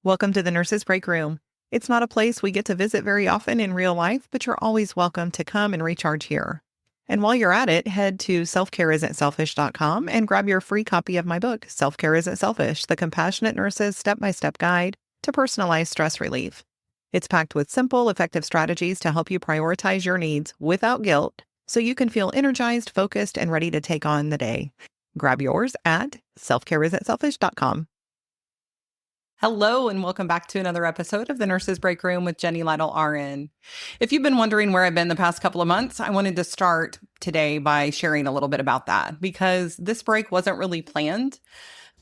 Welcome to the Nurses Breakroom. It's not a place we get to visit very often in real life, but you're always welcome to come and recharge here. And while you're at it, head to selfcareisn'tselfish.com and grab your free copy of my book, Self-Care Isn't Selfish, The Compassionate Nurse's Step-by-Step Guide to Personalized Stress Relief. It's packed with simple, effective strategies to help you prioritize your needs without guilt so you can feel energized, focused, and ready to take on the day. Grab yours at selfcareisn'tselfish.com. Hello, and welcome back to another episode of the Nurses Breakroom with Jenny Lytle, RN. If you've been wondering where I've been the past couple of months, I wanted to start today by sharing a little bit about that because this break wasn't really planned.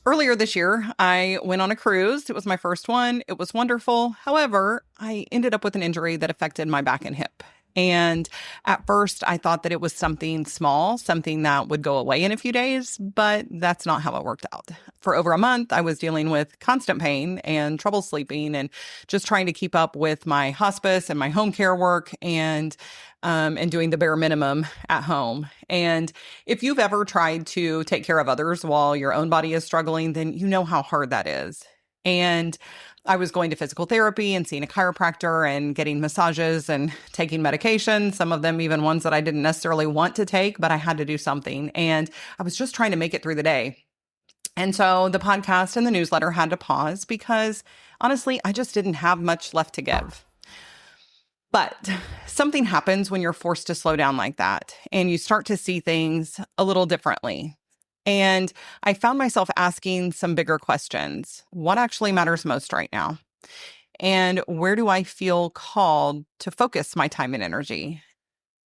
Earlier this year, I went on a cruise. It was my first one. It was wonderful. However, I ended up with an injury that affected my back and hip. And at first, I thought that it was something small, something that would go away in a few days, but that's not how it worked out. For over a month, I was dealing with constant pain and trouble sleeping and just trying to keep up with my hospice and my home care work and doing the bare minimum at home. And if you've ever tried to take care of others while your own body is struggling, then you know how hard that is. And I was going to physical therapy and seeing a chiropractor and getting massages and taking medication, some of them even ones that I didn't necessarily want to take, but I had to do something. And I was just trying to make it through the day. And so the podcast and the newsletter had to pause because honestly, I just didn't have much left to give. But something happens when you're forced to slow down like that and you start to see things a little differently. And I found myself asking some bigger questions. What actually matters most right now? And where do I feel called to focus my time and energy?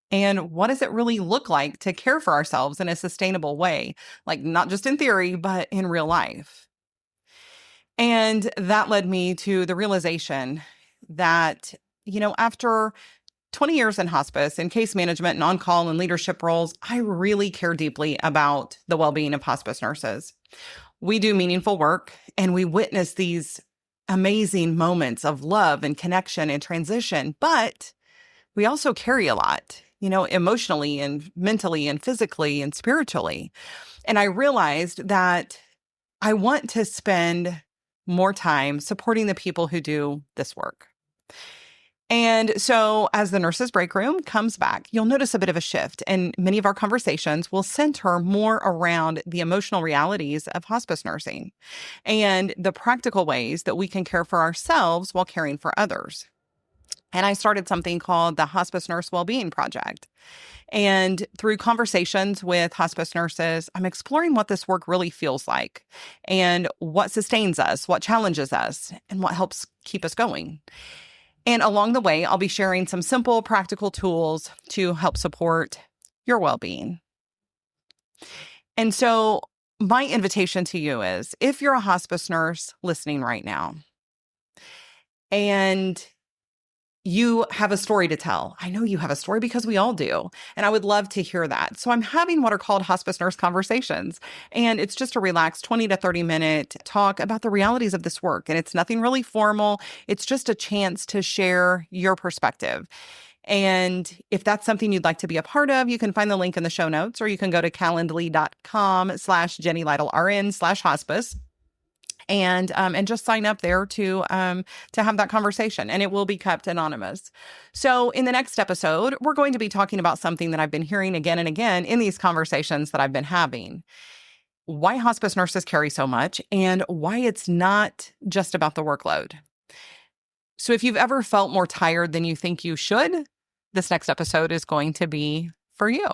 And what does it really look like to care for ourselves in a sustainable way? Like not just in theory, but in real life. And that led me to the realization that, after 20 years in hospice, in case management and on-call and leadership roles, I really care deeply about the well-being of hospice nurses. We do meaningful work and we witness these amazing moments of love and connection and transition, but we also carry a lot, emotionally and mentally and physically and spiritually. And I realized that I want to spend more time supporting the people who do this work. And so as the Nurses Breakroom comes back, you'll notice a bit of a shift, and many of our conversations will center more around the emotional realities of hospice nursing and the practical ways that we can care for ourselves while caring for others. And I started something called the Hospice Nurse Well-Being Project. And through conversations with hospice nurses, I'm exploring what this work really feels like and what sustains us, what challenges us, and what helps keep us going. And along the way, I'll be sharing some simple, practical tools to help support your well-being. And so my invitation to you is, if you're a hospice nurse listening right now, and you have a story to tell. I know you have a story because we all do. And I would love to hear that. So I'm having what are called Hospice Nurse Conversations. And it's just a relaxed 20 to 30 minute talk about the realities of this work. And it's nothing really formal. It's just a chance to share your perspective. And if that's something you'd like to be a part of, you can find the link in the show notes, or you can go to calendly.com/JennyLytleRN/hospice. And just sign up there to have that conversation, and it will be kept anonymous. So in the next episode, we're going to be talking about something that I've been hearing again and again in these conversations that I've been having. Why hospice nurses carry so much and why it's not just about the workload. So if you've ever felt more tired than you think you should, this next episode is going to be for you.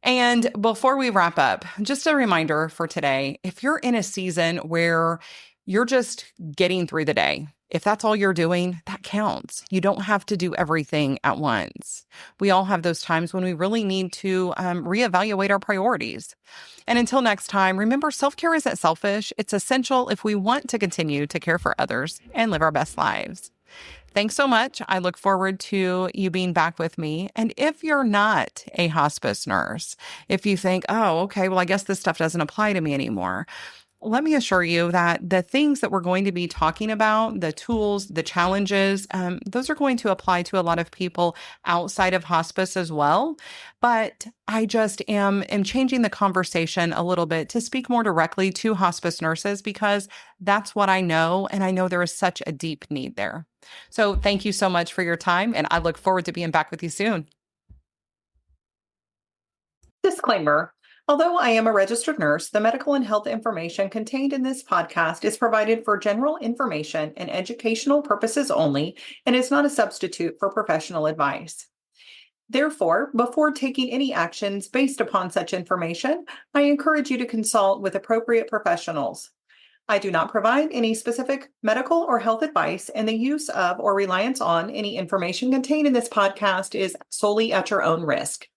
And before we wrap up, just a reminder for today, if you're in a season where you're just getting through the day, if that's all you're doing, that counts. You don't have to do everything at once. We all have those times when we really need to reevaluate our priorities. And until next time, remember, self-care isn't selfish. It's essential if we want to continue to care for others and live our best lives. Thanks so much. I look forward to you being back with me. And if you're not a hospice nurse, if you think, oh, okay, well, I guess this stuff doesn't apply to me anymore, Let me assure you that the things that we're going to be talking about, the tools, the challenges, those are going to apply to a lot of people outside of hospice as well. But I just am changing the conversation a little bit to speak more directly to hospice nurses because that's what I know. And I know there is such a deep need there. So thank you so much for your time. And I look forward to being back with you soon. Disclaimer. Although I am a registered nurse, the medical and health information contained in this podcast is provided for general information and educational purposes only and is not a substitute for professional advice. Therefore, before taking any actions based upon such information, I encourage you to consult with appropriate professionals. I do not provide any specific medical or health advice, and the use of or reliance on any information contained in this podcast is solely at your own risk.